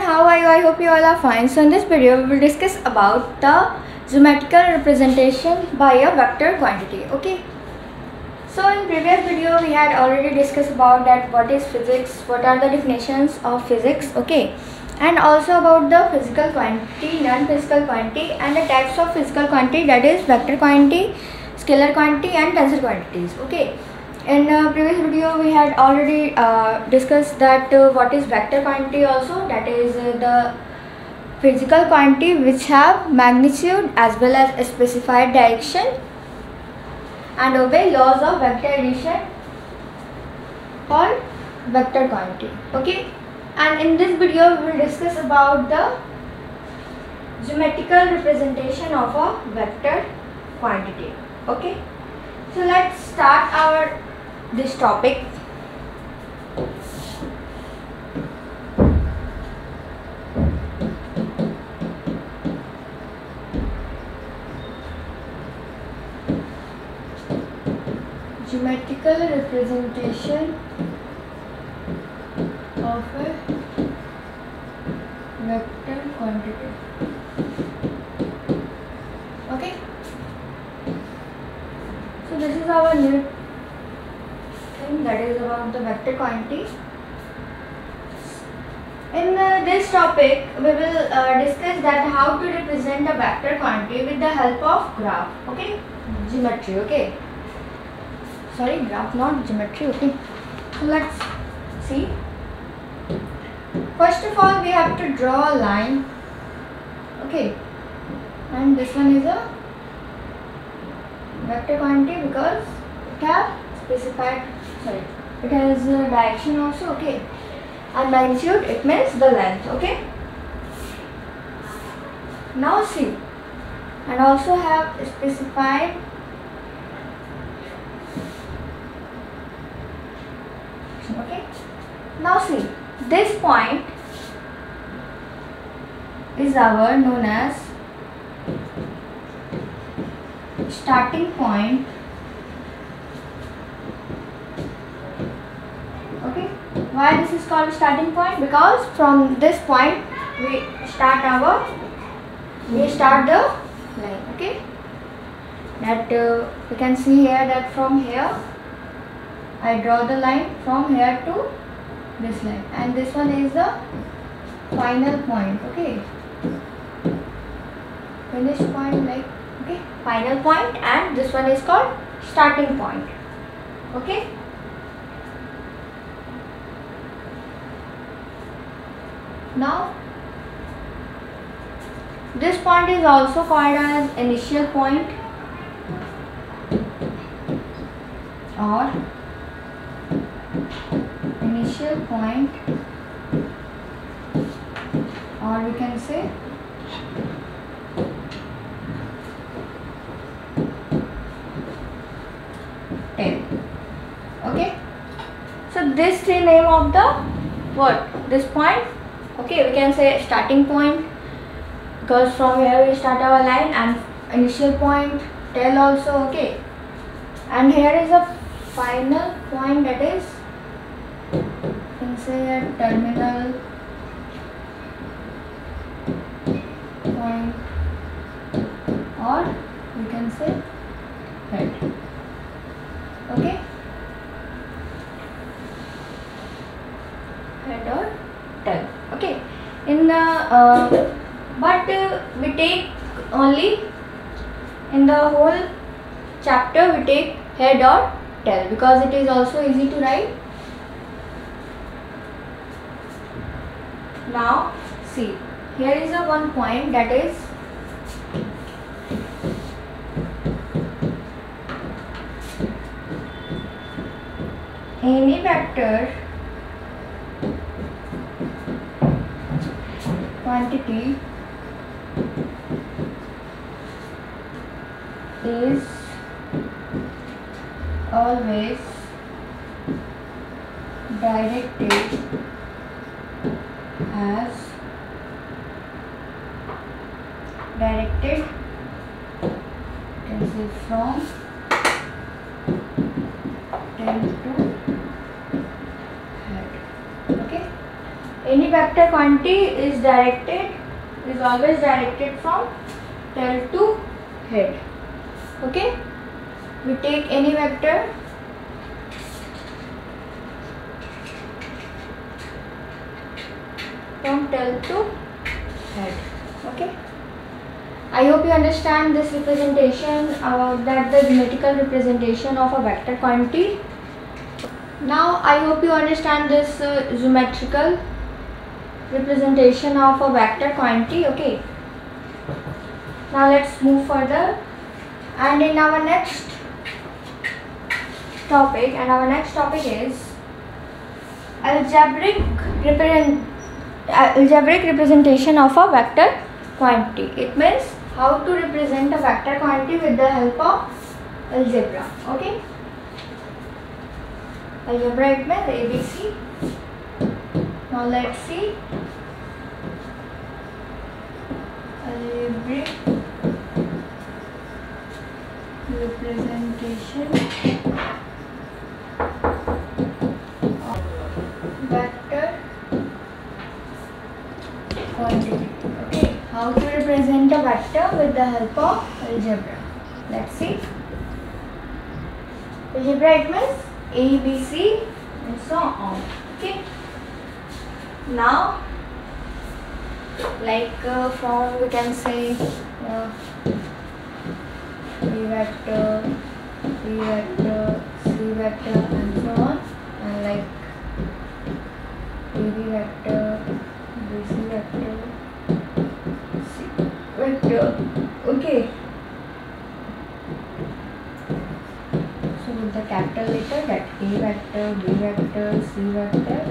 how are you? I hope you all are fine. So in this video we will discuss about the geometrical representation by a vector quantity. Okay. So in previous video we had already discussed about that what is physics, what are the definitions of physics, okay, and also about the physical quantity, non-physical quantity, and the types of physical quantity, that is vector quantity, scalar quantity and tensor quantities. Okay. In previous video we had already discussed that what is vector quantity also, that is the physical quantity which have magnitude as well as a specified direction and obey laws of vector addition, called vector quantity. Okay, and in this video we will discuss about the geometrical representation of a vector quantity. Okay, so let's start this topic. Geometrical representation of a vector quantity. Okay, so this is our new thing, that is about the vector quantity. In this topic we will discuss that how to represent a vector quantity with the help of graph. Okay, geometry. Okay, sorry, graph, not geometry. Okay, so let's see. First of all we have to draw a line. Okay, and this one is a vector quantity because it has specified, sorry, it has a direction also. Okay, and magnitude, it means the length. Okay, now see, and also have specified okay. Now see, this point is our known as starting point. Okay, why this is called starting point? Because from this point we start the line. Okay, that we can see here that from here I draw the line from here to this line, and this one is the final point. Okay, finish point, like, okay, final point, and this one is called starting point. Okay, now this point is also called as initial point or initial point, or we can say tail. Okay, so this the name of the what, this point. Okay, we can say starting point because from here we start our line, and initial point, tail also. Okay, and here is a final point, that is, you can say a terminal point, or we can say head. Okay, head or tail. Okay, in the but we take only in the whole chapter we take head or tail because it is also easy to write. Now see, here is a one point, that is any vector quantity is always directed as can say from tail to head. Okay, any vector vector quantity is always directed from tail to head. Okay, we take any vector from tail to head. Okay, I hope you understand this representation, that the geometrical representation of a vector quantity. Now I hope you understand this geometrical representation of a vector quantity. Okay, now let's move further, and in our next topic, is algebraic representation of a vector quantity. It means how to represent a vector quantity with the help of algebra. Okay, algebra, it means ABC. Now let's see algebraic representation of vector quantity. Okay, how to represent a vector with the help of algebra. Let's see. Algebra, it means A, B, C and so on. Okay, now like from we can say A vector, B vector, C vector and so on, and like AB vector, BC vector, C vector. Okay, so with the capital letter, that A vector, B vector, C vector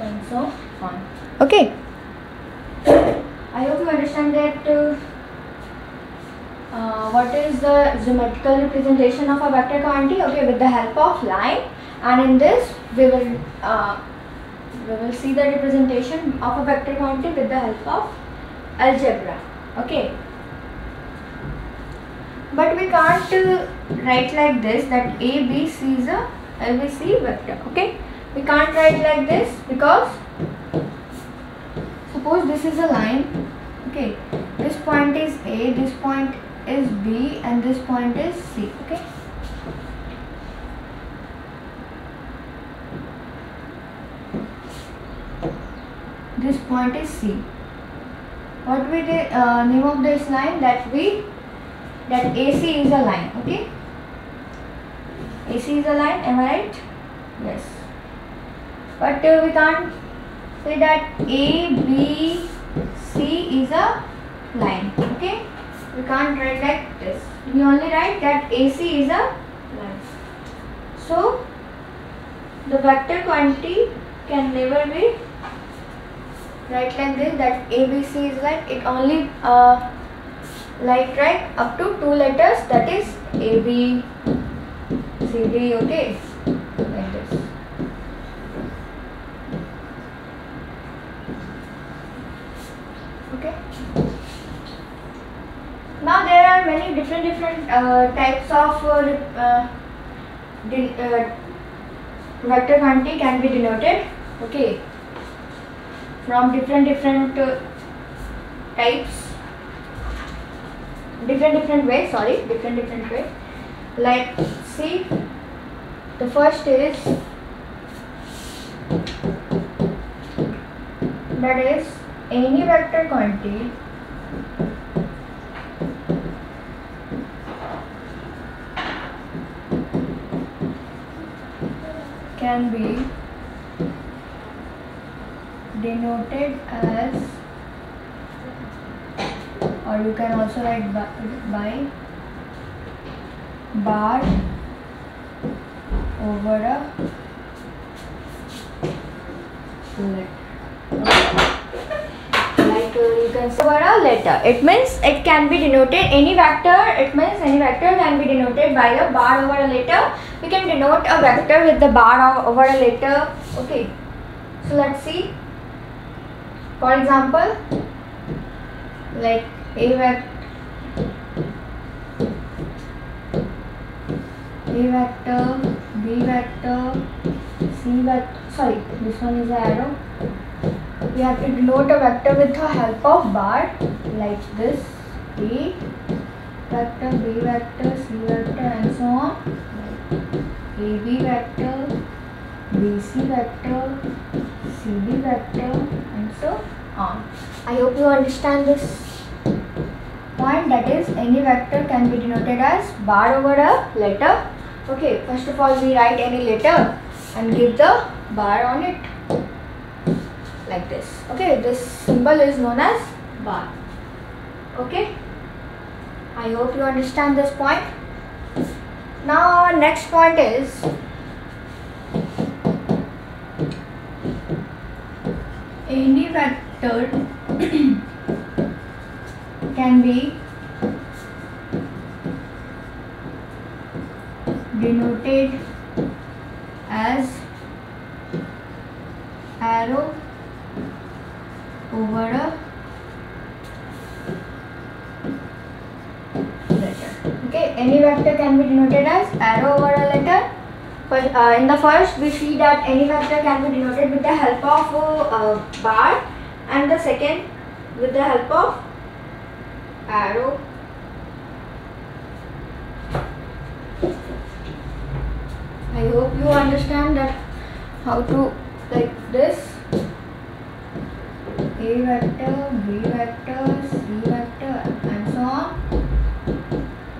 and so on. Okay, I hope you understand that what is the geometrical representation of a vector quantity. Okay, with the help of line, and in this we will see the representation of a vector quantity with the help of algebra. Okay, but we can't write like this, that A, B, C is a ABC vector. Okay, we can't write like this because suppose this is a line. Okay, this point is A, this point is B and this point is C. Okay, this point is C. What will the name of this line? That AC is a line. Okay, AC is a line, am I right? Yes, but we can't say that A, B, C is a line. Okay, we can't write like this. We only write that AC is a line. So the vector quantity can never be write like this, that ABC is like, it only like write up to 2 letters, that is AB, CD. Okay, like this. Okay, now there are many different types of vector quantity can be denoted. Okay, from different types, different ways. Like see, the first is that is any vector quantity can be denoted as, or you can also write by bar over a letter. Like you can say over a letter. It means it can be denoted any vector. It means any vector can be denoted by a bar over a letter. We can denote a vector with the bar over a letter. Okay, so let's see. For example, like A vector, B vector, C vector. Sorry, this one is an arrow. we have to denote a vector with the help of bar like this: A vector, B vector, C vector, and so on. AB vector, BC vector, CB vector, and so on. I hope you understand this point, that is any vector can be denoted as bar over a letter. Okay, first of all we write any letter and give the bar on it like this. Okay, this symbol is known as bar. Okay, I hope you understand this point. Now our next point is any vector can be denoted as arrow over a letter. Okay, any vector can be denoted as arrow over a letter. But in the first we see that any vector can be denoted with the help of bar, and the second with the help of arrow. I hope you understand that how to, like this: A vector, B vector, C vector, and so on.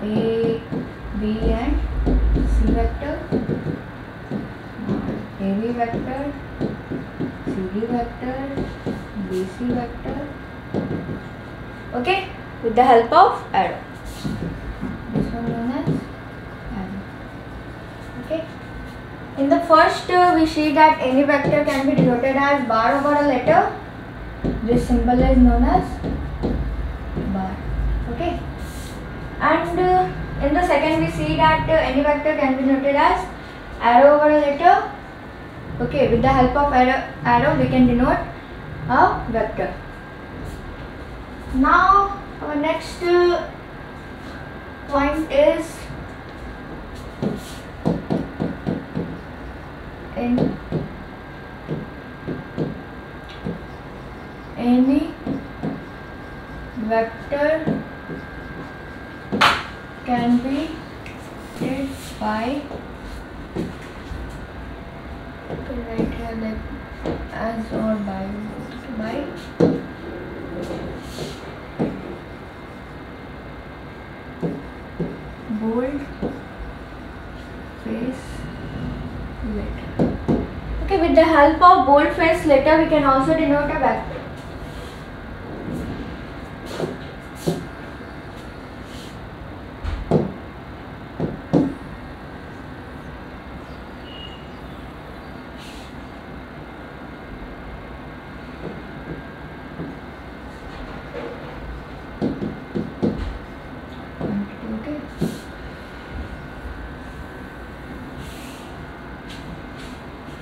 A, B, and C vector, AB vector, CD vector, BC vector. Okay, with the help of arrow. This one known as arrow. Okay. In the first we see that any vector can be denoted as bar over a letter. This symbol is known as bar. Okay. And in the second we see that any vector can be denoted as arrow over a letter. Okay, with the help of arrow we can denote a vector. Now our next point is in any vector can be denoted by, right here, like as or by bold face letter. Okay, with the help of bold face letter we can also denote a vector.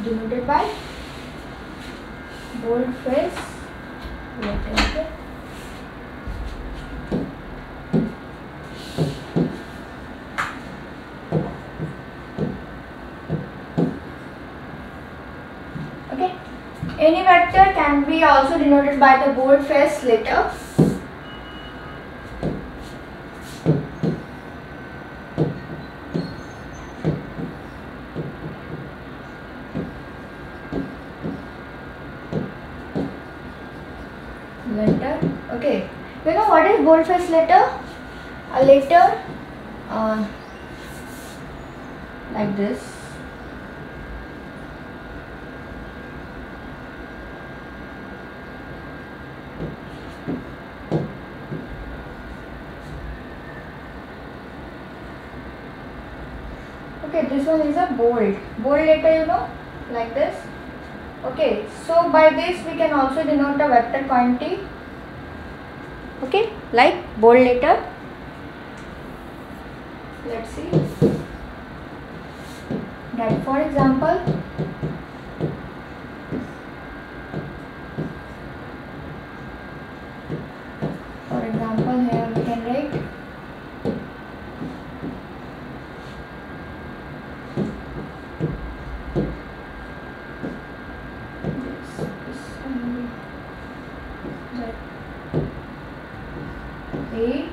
Denoted by bold face letter. Okay. Okay. Any vector can be also denoted by the bold face letter. Okay, you know what is boldface letter? A letter like this. Okay, this one is a bold letter, you know, like this. Okay, so by this we can also denote a vector quantity. Okay, like bold letter. Let's see that, for example, here we can write that A,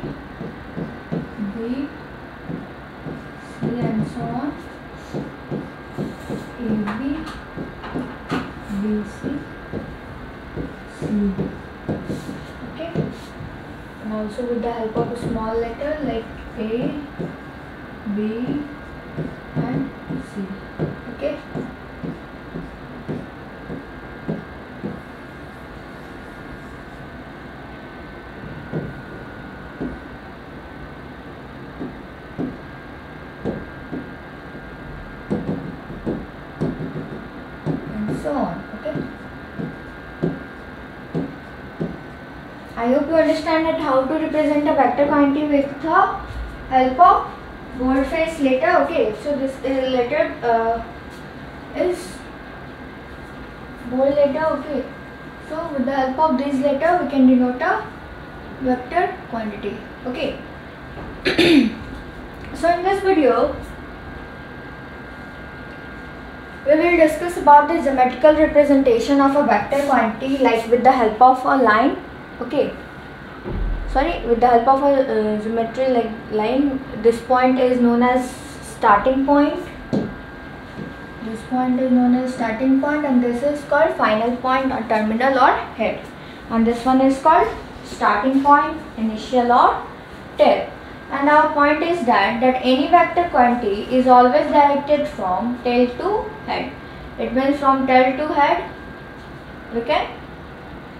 B, C and so on, AB, BC, CD. Okay, and also with the help of a small letter like A, B and C. Okay, and so on. Okay, I hope you understand that how to represent a vector quantity with the help of boldface letter. Okay, so this letter is bold letter. Okay, so with the help of this letter we can denote a vector quantity. Okay. So in this video we will discuss about the geometrical representation of a vector quantity, like with the help of a line. Okay, sorry, with the help of a geometry like line. This point is known as starting point. This point is known as starting point, and this is called final point or terminal or head, and this one is called starting point, initial or tail. And our point is that any vector quantity is always directed from tail to head. It means from tail to head we can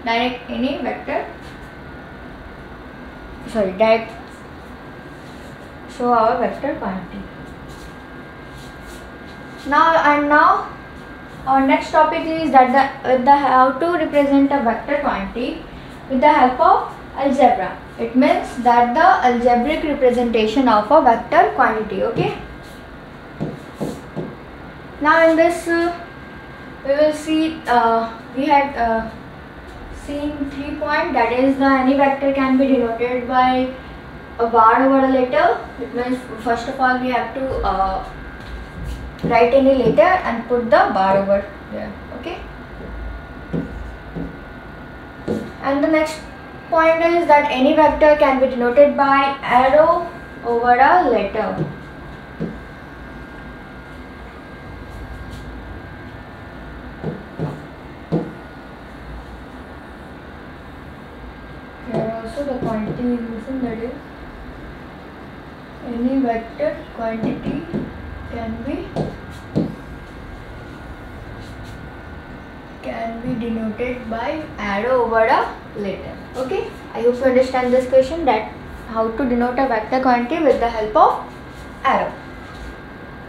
direct any vector, show our vector quantity. Now our next topic is that how to represent a vector quantity with the help of algebra. It means that the algebraic representation of a vector quantity. Okay, now in this we will see we had seen 3 points, that is any vector can be denoted by a bar over a letter. It means first of all we have to write any letter and put the bar over there. Okay, and the next point is that any vector can be denoted by arrow over a letter. Here also the quantity is missing, that is any vector quantity can be denoted by arrow over a letter. Okay, I hope you understand this question, that how to denote a vector quantity with the help of arrow.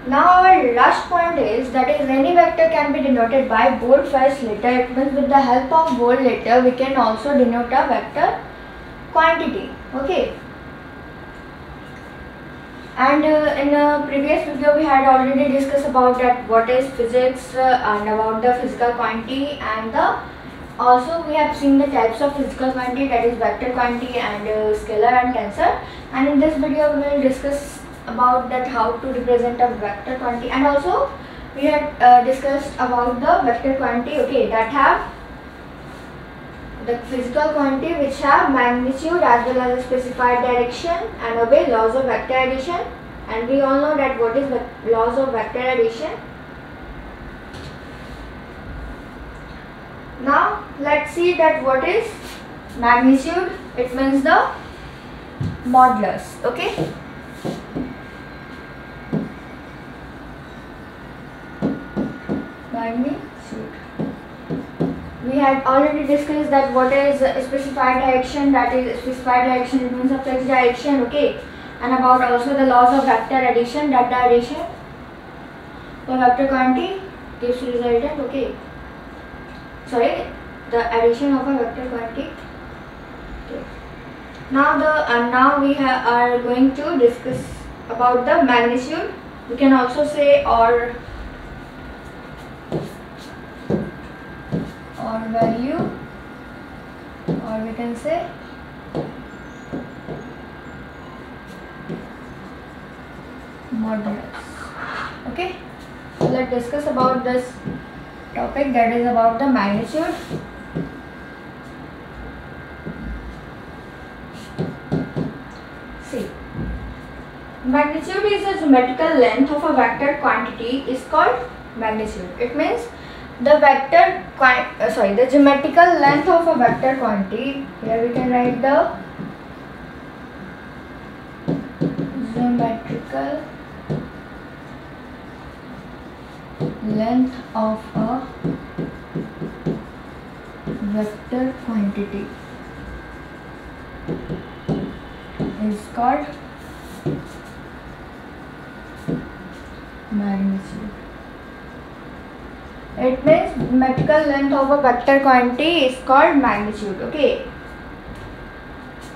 Now our last point is that any vector can be denoted by boldface letter. It means with the help of bold letter we can also denote a vector quantity. Okay, and in a previous video we had already discussed about that what is physics and about the physical quantity, and also we have seen the types of physical quantity, that is vector quantity and scalar and tensor. And in this video we will discuss about that how to represent a vector quantity, and also we had discussed about the vector quantity, okay, that have the physical quantity which have magnitude as well as a specified direction and obey laws of vector addition. And we all know that what is laws of vector addition. Now let's see that what is magnitude. It means the modulus. Okay, magnitude. We had already discussed that what is specified direction, that is specified direction it means a fixed direction. Okay, and about also the laws of vector addition, that the addition for vector quantity gives resultant. Okay, sorry, the addition of a vector quantity. Okay. Now we are going to discuss about the magnitude. We can also say or value, or we can say modulus. Okay, so let's discuss about this topic, that is about the magnitude. magnitude is the geometrical length of a vector quantity is called magnitude. It means the the geometrical length of a vector quantity. Here we can write the geometrical length of a vector quantity is called magnitude. It means geometrical length of a vector quantity is called magnitude. Okay,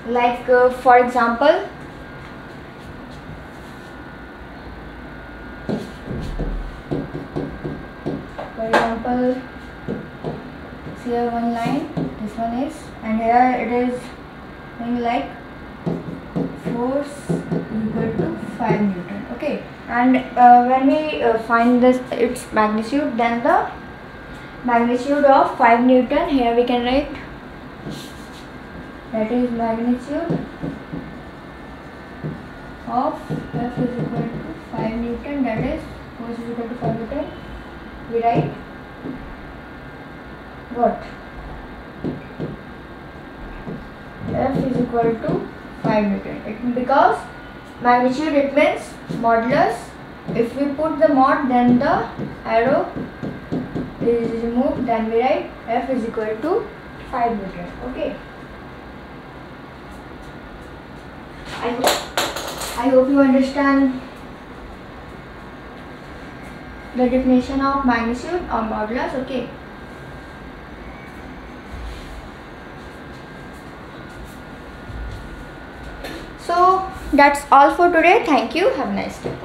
like for example, here one line, this one is, and here it is like force equal to 5 Newton. Okay, and when we find this its magnitude, then the magnitude of 5 Newton, here we can write that is magnitude of F is equal to 5 Newton, that is force is equal to 5 Newton. We write what? F is equal to 5 Newton. Because magnitude, it means modulus. If we put the mod, then the arrow is removed, then we write F is equal to 5 Newton. Okay, I hope you understand the definition of magnitude or modulus. Okay, so that's all for today. Thank you. Have a nice day.